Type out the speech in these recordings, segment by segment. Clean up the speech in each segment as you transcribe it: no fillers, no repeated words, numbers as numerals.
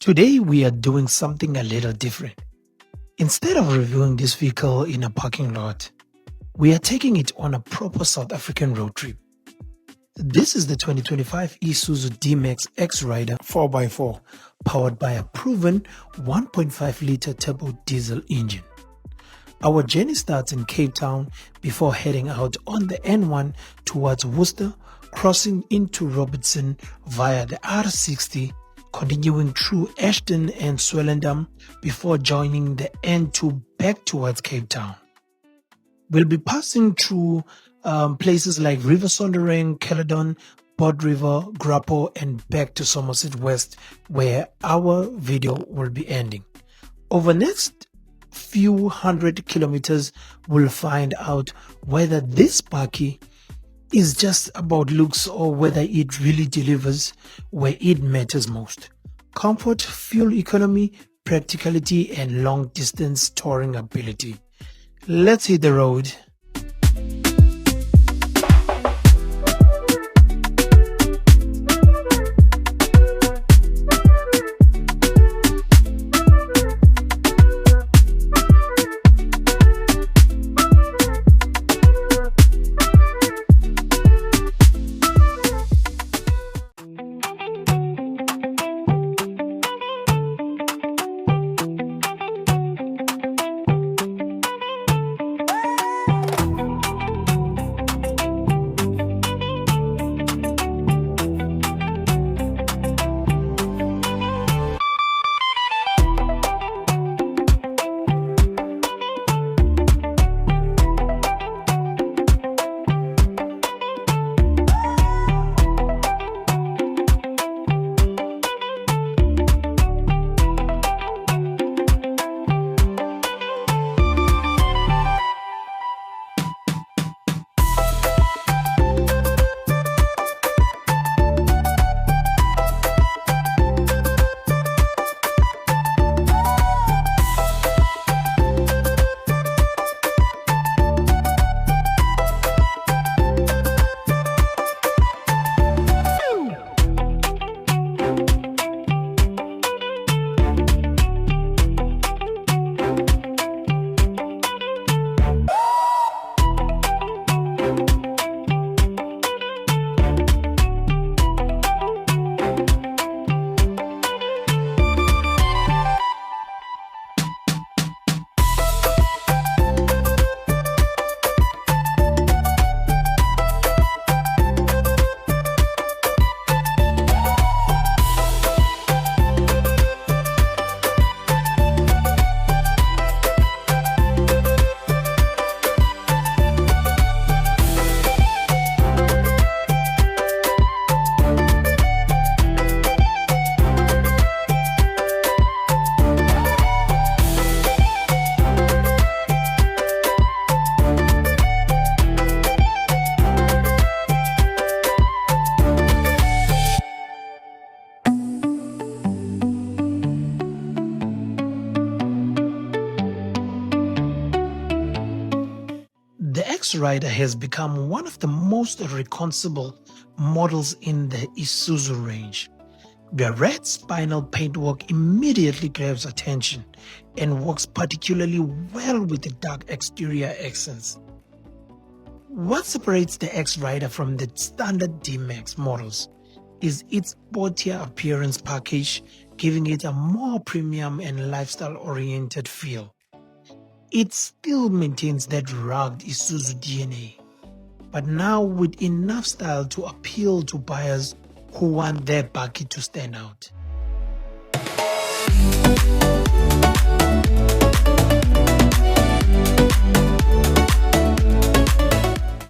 Today we are doing something a little different. Instead of reviewing this vehicle in a parking lot, we are taking it on a proper South African road trip. This is the 2025 Isuzu D-Max X-Rider 4x4, powered by a proven 1.5-litre turbo diesel engine. Our journey starts in Cape Town before heading out on the N1 towards Worcester, crossing into Robertson via the R60, continuing through Ashton and Swellendam before joining the N2 back towards Cape Town. We'll be passing through places like Riversonderend, Caledon, Port River, Grabouw and back to Somerset West, where our video will be ending. Over next few hundred kilometers, we'll find out whether this Bakkie is just about looks or whether it really delivers where it matters most: comfort, fuel economy, practicality and long distance touring ability. Let's hit the road. The X-Rider has become one of the most recognizable models in the Isuzu range. The red spinal paintwork immediately grabs attention and works particularly well with the dark exterior accents. What separates the X-Rider from the standard D-Max models is its sportier appearance package, giving it a more premium and lifestyle-oriented feel. It still maintains that rugged Isuzu DNA, but now with enough style to appeal to buyers who want their Bakkie to stand out.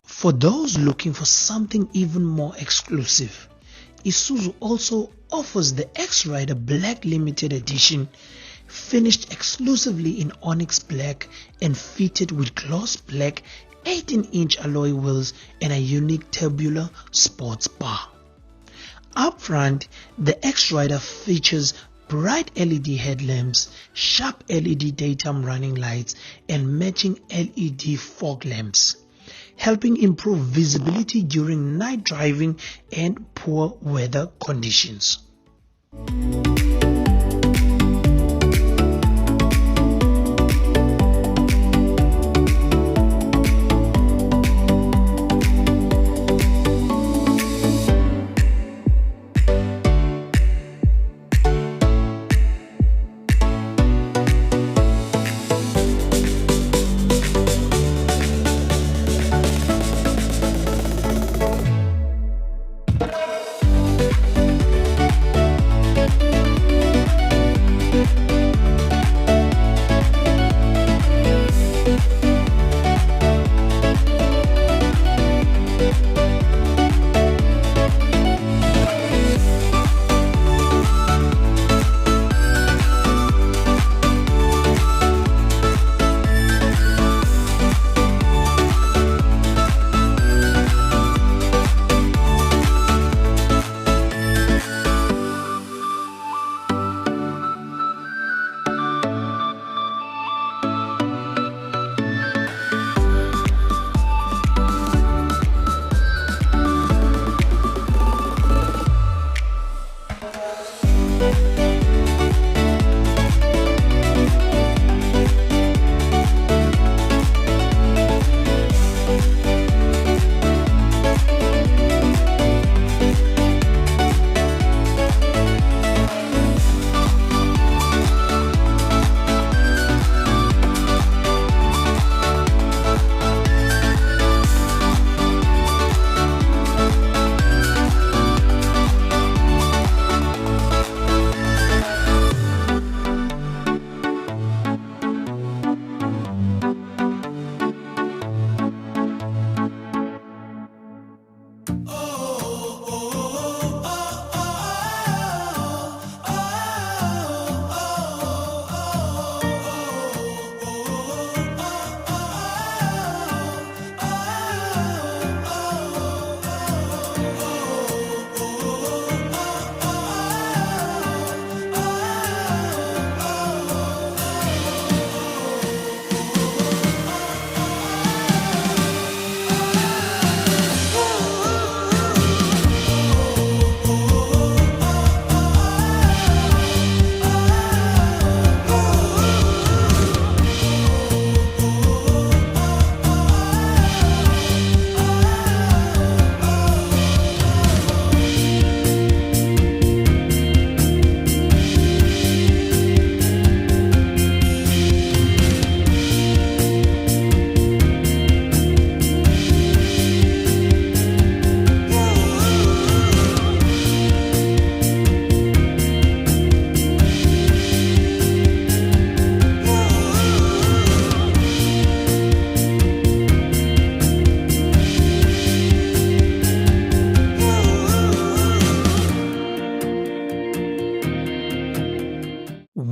For those looking for something even more exclusive, Isuzu also offers the X-Rider Black Limited Edition, finished exclusively in onyx black and fitted with gloss black 18-inch alloy wheels and a unique tubular sports bar. Up front, the X-Rider features bright LED headlamps, sharp LED daytime running lights and matching LED fog lamps, helping improve visibility during night driving and poor weather conditions.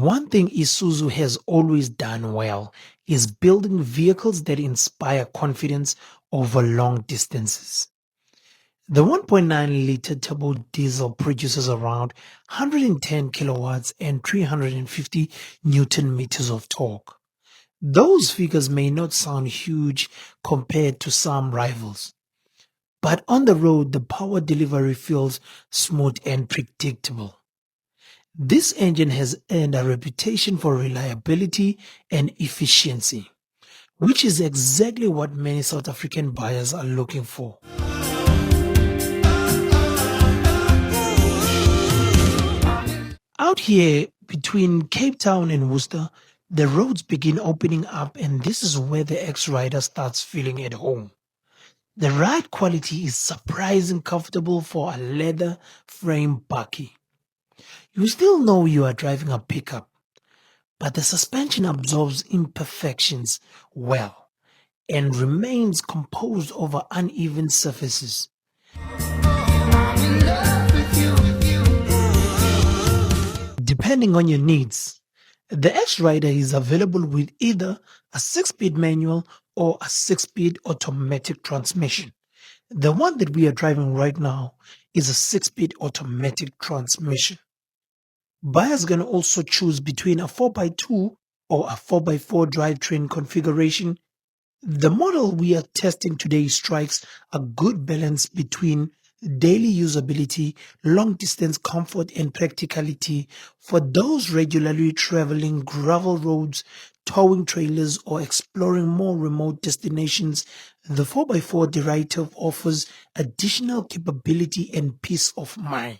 One thing Isuzu has always done well is building vehicles that inspire confidence over long distances. The 1.9-liter turbo diesel produces around 110 kilowatts and 350 newton meters of torque. Those figures may not sound huge compared to some rivals, but on the road the power delivery feels smooth and predictable. This engine has earned a reputation for reliability and efficiency, which is exactly what many South African buyers are looking for. Out here between Cape Town and Worcester, the roads begin opening up, and this is where the X-Rider starts feeling at home. The ride quality is surprisingly comfortable for a leather frame Bakkie. You still know you are driving a pickup, but the suspension absorbs imperfections well and remains composed over uneven surfaces. Depending on your needs, the X-Rider is available with either a 6-speed manual or a 6-speed automatic transmission. The one that we are driving right now is a 6-speed automatic transmission. Buyers can also choose between a 4x2 or a 4x4 drivetrain configuration. The model we are testing today strikes a good balance between daily usability, long distance comfort, and practicality for those regularly traveling gravel roads, towing trailers, or exploring more remote destinations. The 4x4 derivative offers additional capability and peace of mind.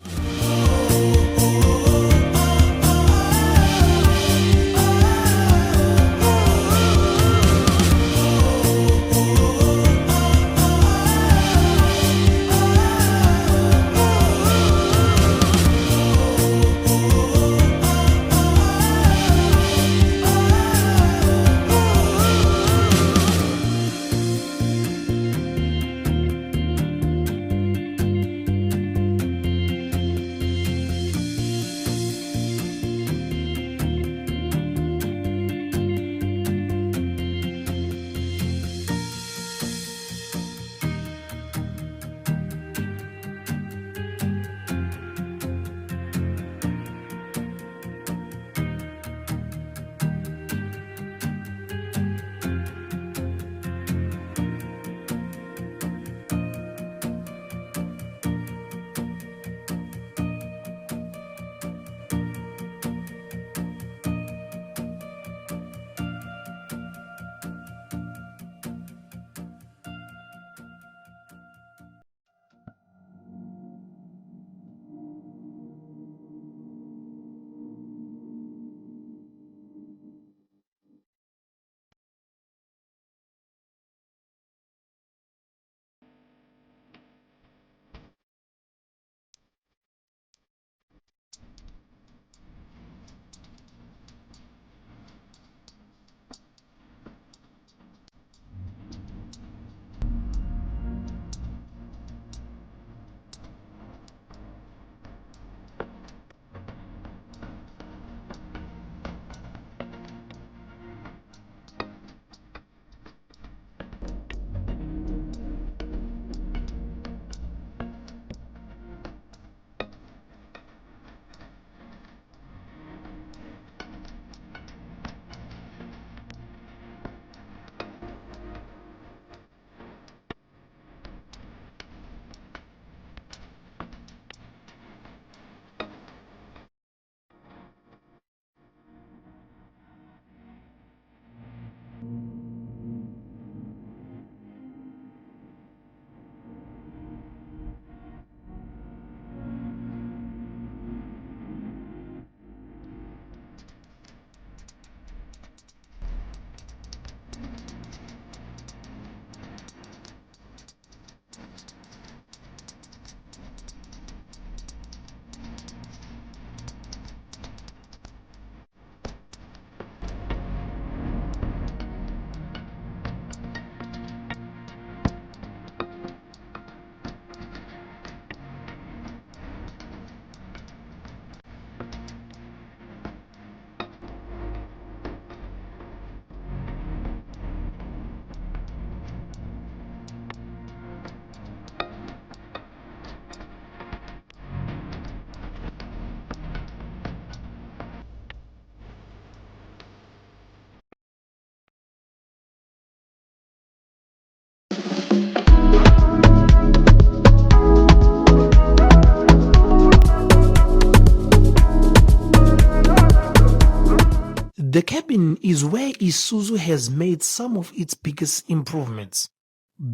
The cabin is where Isuzu has made some of its biggest improvements.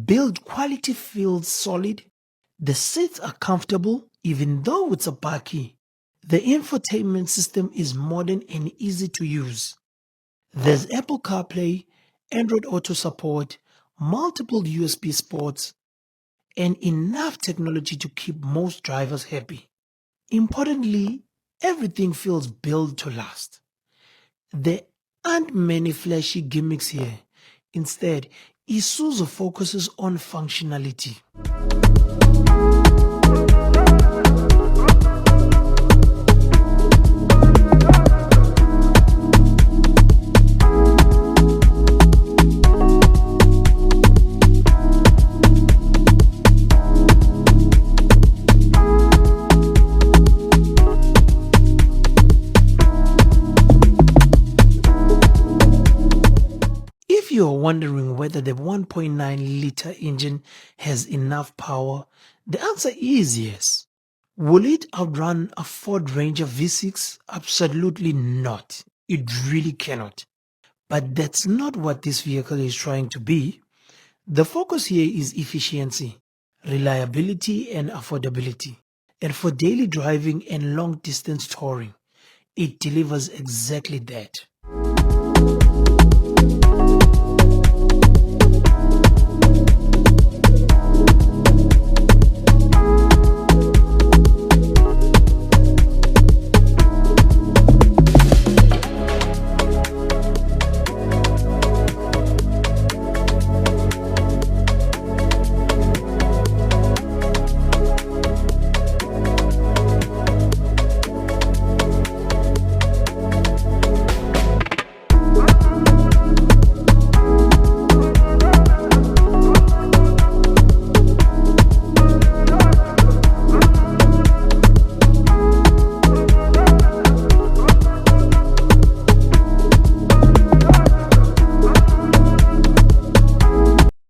Build quality feels solid. The seats are comfortable even though it's a Bakkie. The infotainment system is modern and easy to use. There's Apple CarPlay, Android Auto support, multiple USB ports, and enough technology to keep most drivers happy. Importantly, everything feels built to last. There aren't many flashy gimmicks here. Instead, Isuzu focuses on functionality. If you're wondering whether the 1.9-liter engine has enough power, the answer is yes. Will it outrun a Ford Ranger V6? Absolutely not. It really cannot. But that's not what this vehicle is trying to be. The focus here is efficiency, reliability, and affordability. And for daily driving and long-distance touring, it delivers exactly that.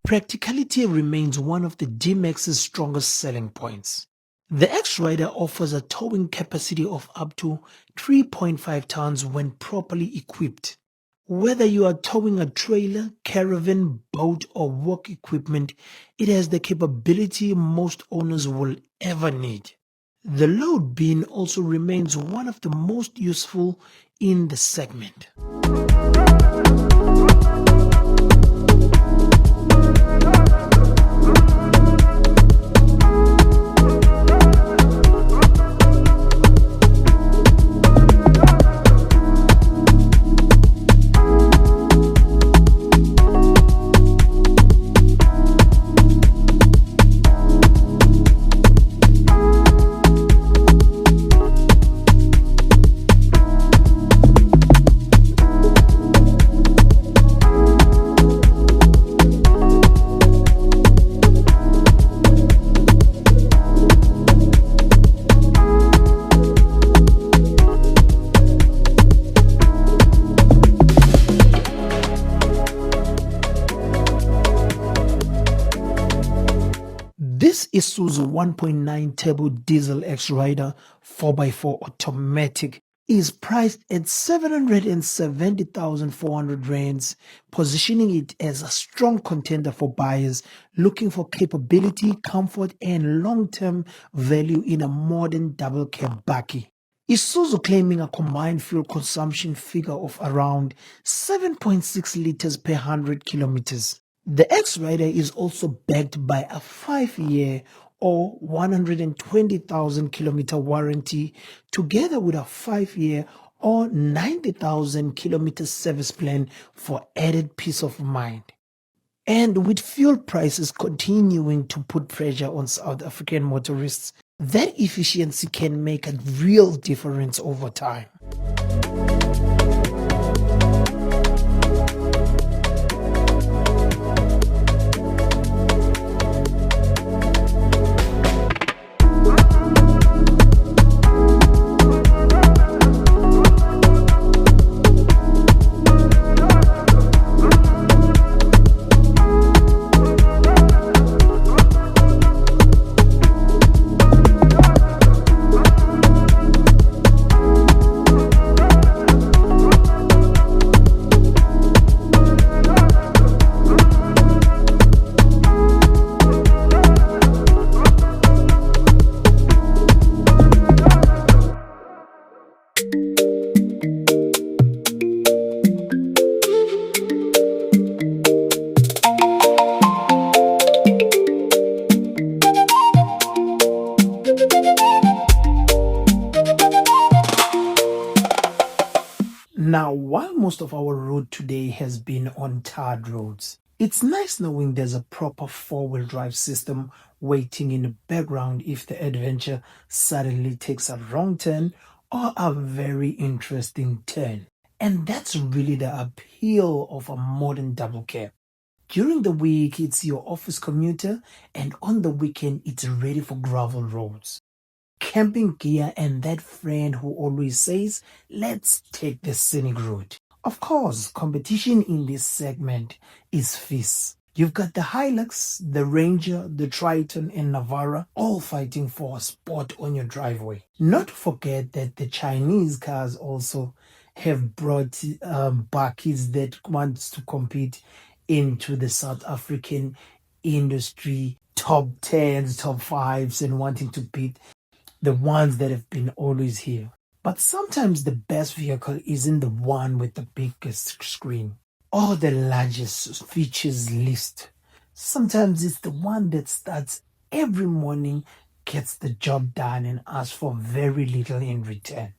Practicality remains one of the D-Max's strongest selling points. The X-Rider offers a towing capacity of up to 3.5 tons when properly equipped. Whether you are towing a trailer, caravan, boat, or work equipment, it has the capability most owners will ever need. The load bin also remains one of the most useful in the segment. This Isuzu 1.9 turbo diesel X-Rider 4x4 automatic is priced at 770,400 rands, positioning it as a strong contender for buyers looking for capability, comfort, and long-term value in a modern double-cab Bakkie. Isuzu claiming a combined fuel consumption figure of around 7.6 liters per 100 kilometers. The X-Rider is also backed by a 5-year or 120,000 kilometer warranty, together with a 5-year or 90,000 kilometer service plan for added peace of mind. And with fuel prices continuing to put pressure on South African motorists, that efficiency can make a real difference over time. Now, while most of our road today has been on tarred roads, it's nice knowing there's a proper four-wheel drive system waiting in the background if the adventure suddenly takes a wrong turn or a very interesting turn. And that's really the appeal of a modern double cab. During the week, it's your office commuter, and on the weekend, it's ready for gravel roads, camping gear, and that friend who always says, let's take the scenic route. Of course, competition in this segment is fierce. You've got the Hilux, the Ranger, the Triton, and Navara all fighting for a spot on your driveway. Not to forget that the Chinese cars also have brought Bakkies that wants to compete into the South African industry top 10s, top 5s, and wanting to beat the ones that have been always here. But sometimes the best vehicle isn't the one with the biggest screen or the largest features list. Sometimes it's the one that starts every morning, gets the job done, and asks for very little in return.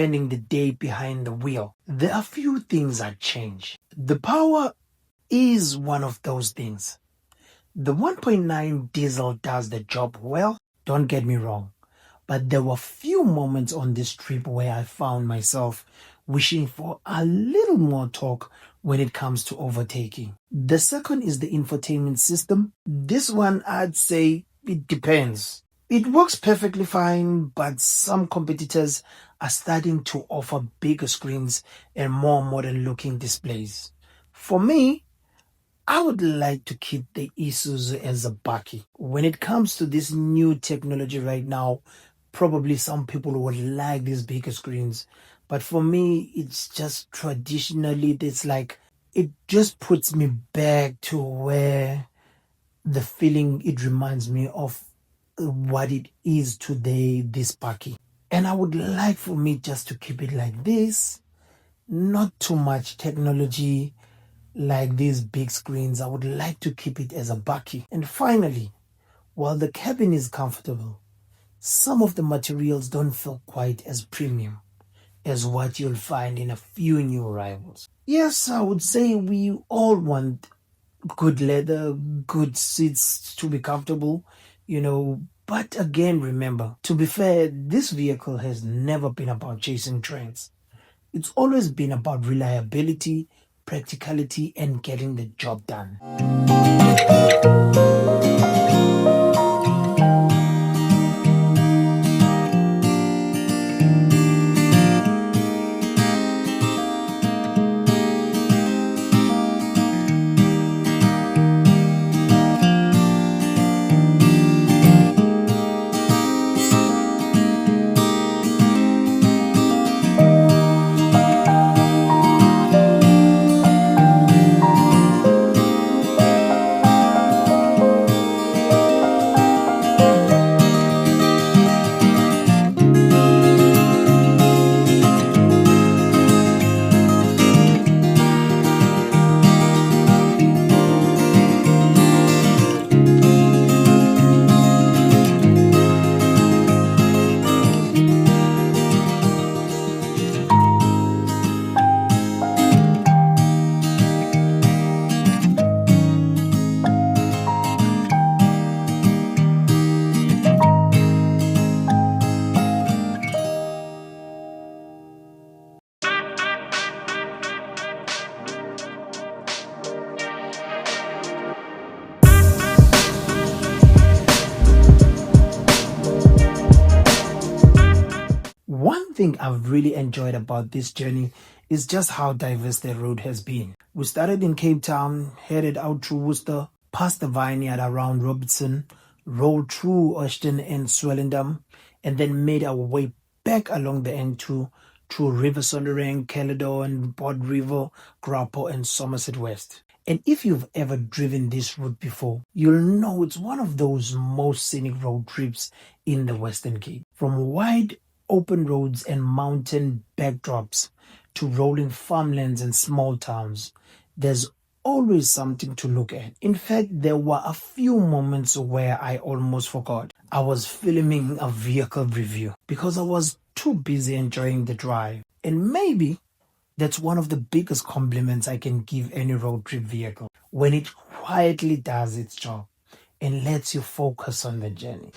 spending the day behind the wheel, there are few things that change. The power is one of those things. The 1.9 diesel does the job well, don't get me wrong, but there were few moments on this trip where I found myself wishing for a little more torque when it comes to overtaking. The second is the infotainment system. This one, I'd say it depends. It works perfectly fine, but some competitors are starting to offer bigger screens and more modern looking displays. For me, I would like to keep the Isuzu as a Bakkie. When it comes to this new technology right now, probably some people would like these bigger screens. But for me, it's just traditionally, it's like, it just puts me back to where the feeling it reminds me of what it is today, this Bakkie. And I would like for me just to keep it like this, not too much technology like these big screens. I would like to keep it as a Bakkie. And finally, while the cabin is comfortable, some of the materials don't feel quite as premium as what you'll find in a few new arrivals. Yes, I would say we all want good leather, good seats to be comfortable, but again, remember, to be fair, this vehicle has never been about chasing trends. It's always been about reliability, practicality, and getting the job done. One thing I've really enjoyed about this journey is just how diverse the road has been. We started in Cape Town, headed out through Worcester, past the vineyard around Robertson, rolled through Ashton and Swellendam, and then made our way back along the N2 through Riversonderend, Caledon, Port River, Grabouw and Somerset West. And if you've ever driven this route before, you'll know it's one of those most scenic road trips in the Western Cape. From wide open roads and mountain backdrops to rolling farmlands and small towns, there's always something to look at. In fact, there were a few moments where I almost forgot I was filming a vehicle review because I was too busy enjoying the drive. And maybe that's one of the biggest compliments I can give any road trip vehicle, when it quietly does its job and lets you focus on the journey.